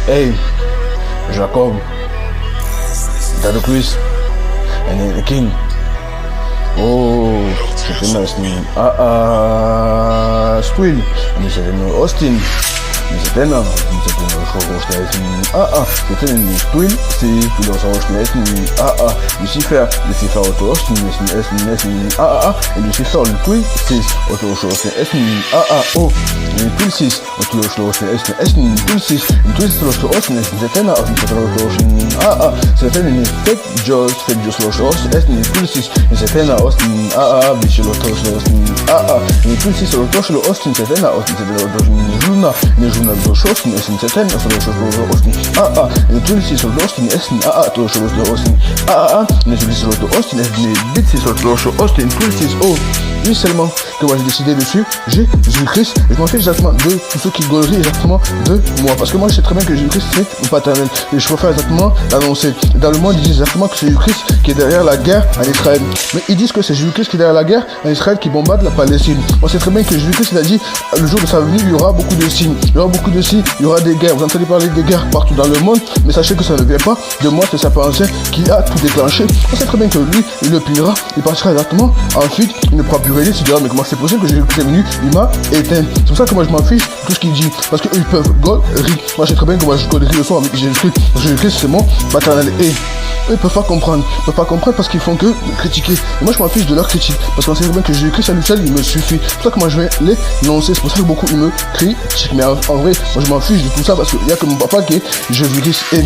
Hey, Jacob, Dado Chris, and the King. Oh, c'était nice. Squill, and c'était Austin. C'était là, c'était Squill, c'est puis dans sa Lucifer auto Austin, et Lucifer le Quill, c'est auto oh, et Quill 6, auto Quill 6, et Quill auto Austin, c'était là, c'était une fake Joss Quill 6, et c'était là, Austin, biche l'auto et Quill 6 auto Austin, c'était là, Austin, c'était Luna, Juna do Austin, c'était là, Austin, et Quill 6 auto Austin, auto Austin, mais je dis sur l'auto Austin, mais bit sur l'auto Austin, Quill 6, oh, oui seulement que moi j'ai décidé dessus, Jésus-Christ, et je m'en fiche exactement de tous ceux qui gaulerient exactement de moi, parce que moi je sais très bien que Jésus-Christ c'est mon paternel, et je préfère exactement l'annoncer. Dans le monde ils disent exactement que c'est Jésus-Christ qui est derrière la guerre en Israël, mais ils disent que c'est Jésus-Christ qui est derrière la guerre en Israël qui bombarde la Palestine. On sait très bien que Jésus-Christ il a dit, le jour de sa venue il y aura beaucoup de signes, il y aura des guerres, vous entendez parler des guerres partout dans le monde, mais sachez que ça ne vient pas de moi, c'est sa pensée qui a tout déclenché. On sait très bien que lui, il le pliera, il partira exactement, ensuite il ne pourra plus régner, il se dira mais comment c'est possible que Jésus-Christ est venu, il m'a éteint. C'est pour ça que moi je m'en fiche tout ce qu'il dit, parce qu'eux ils peuvent gaulerie. Moi je sais très bien que moi je gaulerie le soir avec Jésus-Christ, Jésus-Christ c'est mon paternel, et eux ils peuvent pas comprendre parce qu'ils font que critiquer, et moi je m'en fiche de leur critique, parce qu'on sait très bien que Jésus-Christ à lui seul il me suffit. C'est pour ça que moi je vais l'énoncer, c'est pour ça que beaucoup ils me critiquent, mais en vrai moi je m'en fiche de tout ça, parce qu'il y a que mon papa qui est Jésus-Christ, et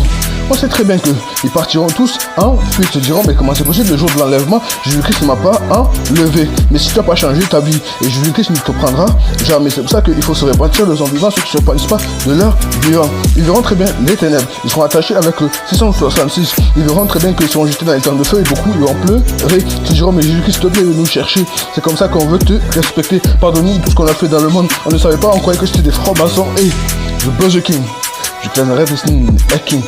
on sait très bien que ils partiront tous ensuite se diront mais comment c'est possible, le jour de l'enlèvement Jésus-Christ ne m'a pas enlevé, mais si tu n'as pas changé ta vie, et Jésus-Christ ne te prendra jamais. C'est pour ça qu'il faut se repentir de son vivant, ceux qui ne se repentent pas de leur vivant, ils verront très bien les ténèbres, ils seront attachés avec le 666, ils verront très bien qu'ils seront jetés dans les temps de feu, et beaucoup ils vont pleurer, ils se diront mais Jésus-Christ s'il te plaît de nous chercher, c'est comme ça qu'on veut te respecter, pardonne-nous tout ce qu'on a fait dans le monde, on ne savait pas, on croyait que c'était des francs-maçons, et je buzz the king, je classerai King.